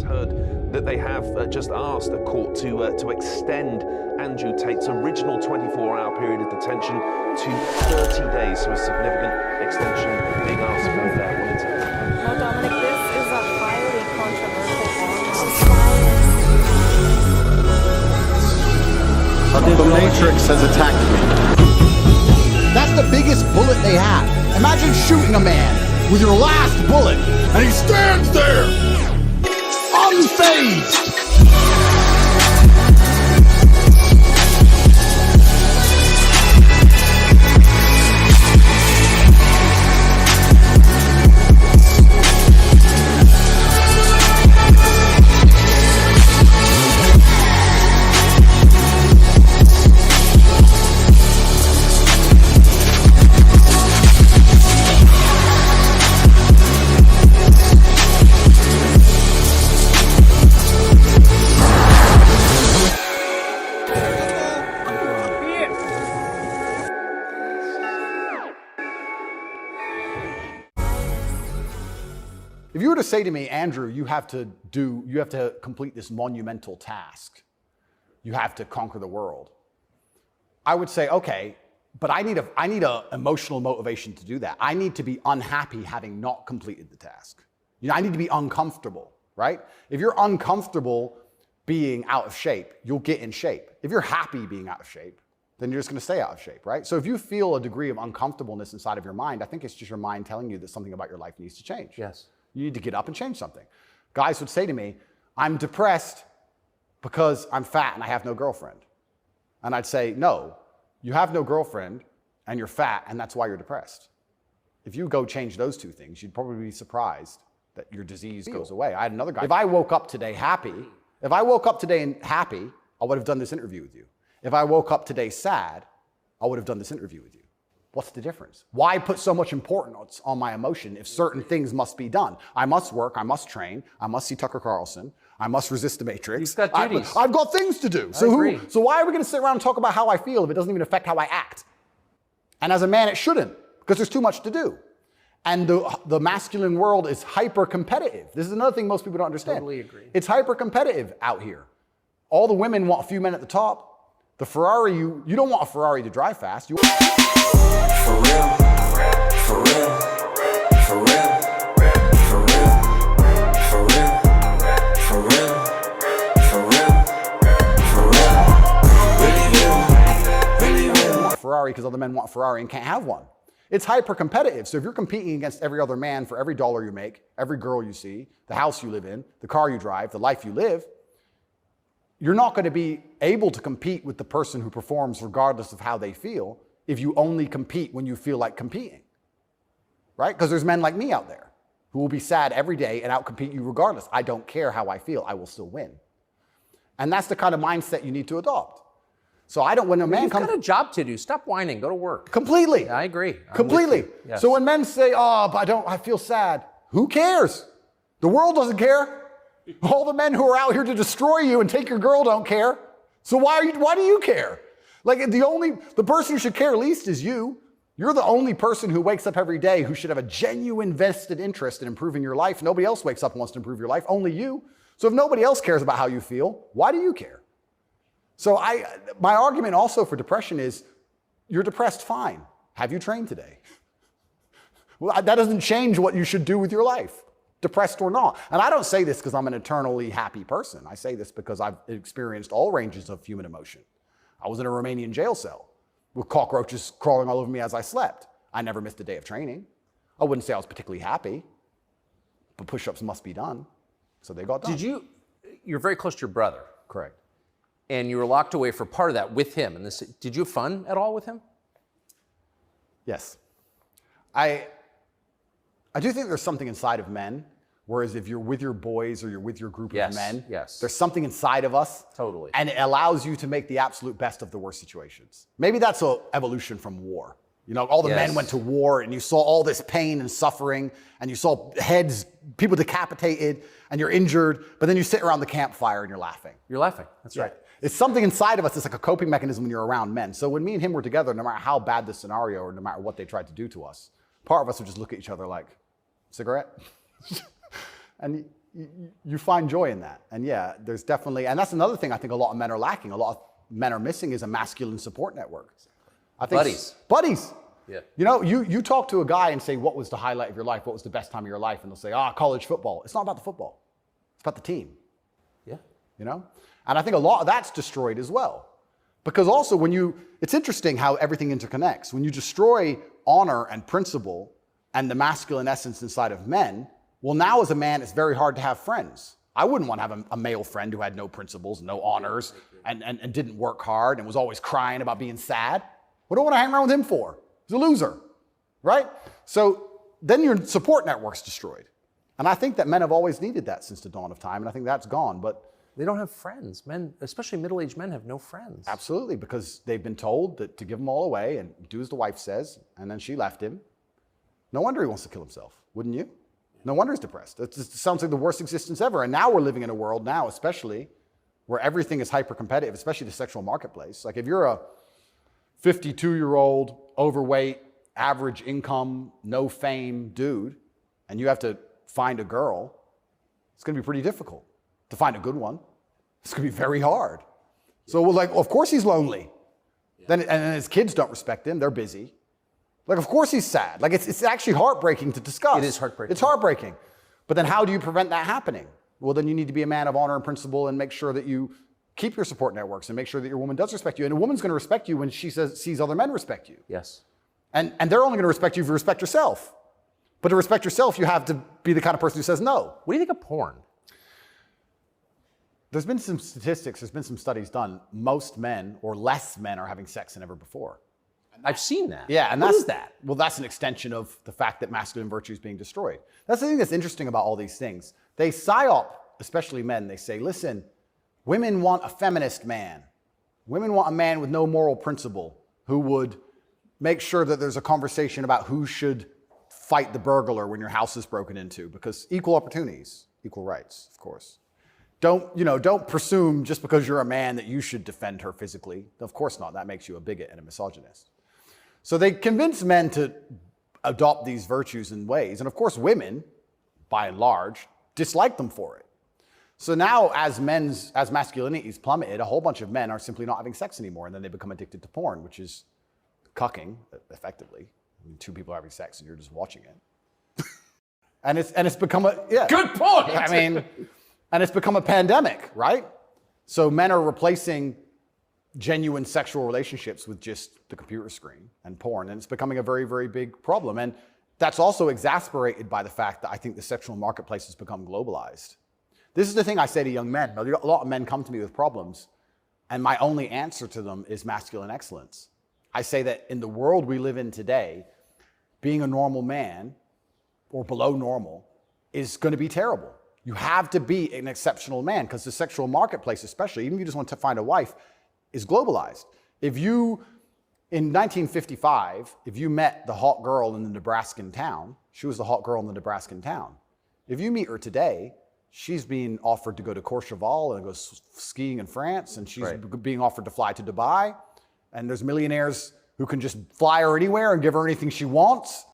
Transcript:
Heard that they have just asked a court to extend Andrew Tate's original 24-hour period of detention to 30 days, so a significant extension being asked for there. Well, Dominic, this is a highly controversial The Matrix has attacked me. That's the biggest bullet they have. Imagine shooting a man with your last bullet, and he stands there, unfazed. If you were to say to me, Andrew, you have to complete this monumental task. You have to conquer the world. I would say, okay, but I need a emotional motivation to do that. I need to be unhappy having not completed the task. You know, I need to be uncomfortable, right? If you're uncomfortable being out of shape, you'll get in shape. If you're happy being out of shape, then you're just gonna stay out of shape, right? So if you feel a degree of uncomfortableness inside of your mind, I think it's just your mind telling you that something about your life needs to change. Yes. You need to get up and change something. Guys would say to me, I'm depressed because I'm fat and I have no girlfriend. And I'd say, no, you have no girlfriend and you're fat and that's why you're depressed. If you go change those two things, you'd probably be surprised that your disease goes away. I had another guy. If I woke up today happy, I would have done this interview with you. If I woke up today sad, I would have done this interview with you. What's the difference? Why put so much importance on my emotion if certain things must be done? I must work, I must train, I must see Tucker Carlson, I must resist the Matrix. You've got duties. I've got things to do. So why are we gonna sit around and talk about how I feel if it doesn't even affect how I act? And as a man, it shouldn't, because there's too much to do. And the masculine world is hyper-competitive. This is another thing most people don't understand. Totally agree. It's hyper-competitive out here. All the women want a few men at the top. The Ferrari, you don't want a Ferrari to drive fast. You For real, for real, for real, for real, for real, for real, for real, for real, really real, really real. Want a Ferrari because other men want a Ferrari and can't have one. It's hyper-competitive. So if you're competing against every other man for every dollar you make, every girl you see, the house you live in, the car you drive, the life you live, you're not going to be able to compete with the person who performs regardless of how they feel if you only compete when you feel like competing, right? Because there's men like me out there who will be sad every day and outcompete you regardless. I don't care how I feel, I will still win. And that's the kind of mindset you need to adopt. So when a man comes— You've got a job to do. Stop whining, go to work. Completely. Yeah, I agree. Completely. Yes. So when men say, oh, but I feel sad, who cares? The world doesn't care. All the men who are out here to destroy you and take your girl don't care. So why do you care? Like the person who should care least is you. You're the only person who wakes up every day who should have a genuine vested interest in improving your life. Nobody else wakes up and wants to improve your life, only you. So if nobody else cares about how you feel, why do you care? So my argument also for depression is, you're depressed, fine. Have you trained today? Well, that doesn't change what you should do with your life, depressed or not. And I don't say this because I'm an eternally happy person. I say this because I've experienced all ranges of human emotion. I was in a Romanian jail cell with cockroaches crawling all over me as I slept. I never missed a day of training. I wouldn't say I was particularly happy, but push-ups must be done. So they got done. You're very close to your brother. Correct. And you were locked away for part of that with him. And did you have fun at all with him? Yes. I do think there's something inside of men, whereas if you're with your boys or you're with your group of men, there's something inside of us. Totally. And it allows you to make the absolute best of the worst situations. Maybe that's an evolution from war. You know, all the men went to war and you saw all this pain and suffering and you saw heads, people decapitated and you're injured, but then you sit around the campfire and you're laughing. You're laughing, that's right. It's something inside of us that's like a coping mechanism when you're around men. So when me and him were together, no matter how bad the scenario or no matter what they tried to do to us, part of us would just look at each other like, cigarette? And you find joy in that. And yeah, there's definitely, and that's another thing I think a lot of men are lacking. A lot of men are missing is a masculine support network. I think Buddies. Yeah. You know, you talk to a guy and say, what was the highlight of your life? What was the best time of your life? And they'll say, college football. It's not about the football. It's about the team. Yeah. You know? And I think a lot of that's destroyed as well. Because also it's interesting how everything interconnects. When you destroy honor and principle and the masculine essence inside of men, well, now as a man, it's very hard to have friends. I wouldn't want to have a male friend who had no principles, no honors, and didn't work hard and was always crying about being sad. What do I want to hang around with him for? He's a loser, right? So then your support network's destroyed. And I think that men have always needed that since the dawn of time, and I think that's gone. But they don't have friends. Men, especially middle-aged men, have no friends. Absolutely, because they've been told to give them all away and do as the wife says, and then she left him. No wonder he wants to kill himself, wouldn't you? No wonder he's depressed. It sounds like the worst existence ever. And now we're living in a world now, especially, where everything is hyper-competitive, especially the sexual marketplace. Like if you're a 52-year-old, overweight, average income, no fame dude, and you have to find a girl, it's going to be pretty difficult to find a good one. It's going to be very hard. So we're like, of course he's lonely. Then his kids don't respect him. They're busy. Like, of course he's sad. Like, it's actually heartbreaking to discuss. It is heartbreaking. It's heartbreaking. But then how do you prevent that happening? Well, then you need to be a man of honor and principle and make sure that you keep your support networks and make sure that your woman does respect you. And a woman's going to respect you when she sees other men respect you. Yes. And they're only going to respect you if you respect yourself. But to respect yourself, you have to be the kind of person who says no. What do you think of porn? There's been some statistics, there's been some studies done. Most men or less men are having sex than ever before. I've seen that. Yeah, and what that's is that? Well, that's an extension of the fact that masculine virtue is being destroyed. That's the thing that's interesting about all these things. They psyop, especially men, they say, listen, women want a feminist man. Women want a man with no moral principle who would make sure that there's a conversation about who should fight the burglar when your house is broken into, because equal opportunities, equal rights, of course. Don't presume just because you're a man that you should defend her physically. Of course not. That makes you a bigot and a misogynist. So they convince men to adopt these virtues and ways. And of course, women, by and large, dislike them for it. So now as masculinity is plummeted, a whole bunch of men are simply not having sex anymore. And then they become addicted to porn, which is cucking, effectively. I mean, two people are having sex and you're just watching it. and it's become a, yeah. Good point. I mean, and it's become a pandemic, right? So men are replacing genuine sexual relationships with just the computer screen and porn, and it's becoming a very, very big problem. And that's also exasperated by the fact that I think the sexual marketplace has become globalized. This is the thing I say to young men. A lot of men come to me with problems, and my only answer to them is masculine excellence. I say that in the world we live in today, being a normal man or below normal is going to be terrible. You have to be an exceptional man, because the sexual marketplace, especially, even if you just want to find a wife, is globalized. If you, in 1955, if you met the hot girl in the Nebraskan town, she was the hot girl in the Nebraskan town. If you meet her today, she's being offered to go to Courchevel and go skiing in France, and she's being offered to fly to Dubai, and there's millionaires who can just fly her anywhere and give her anything she wants.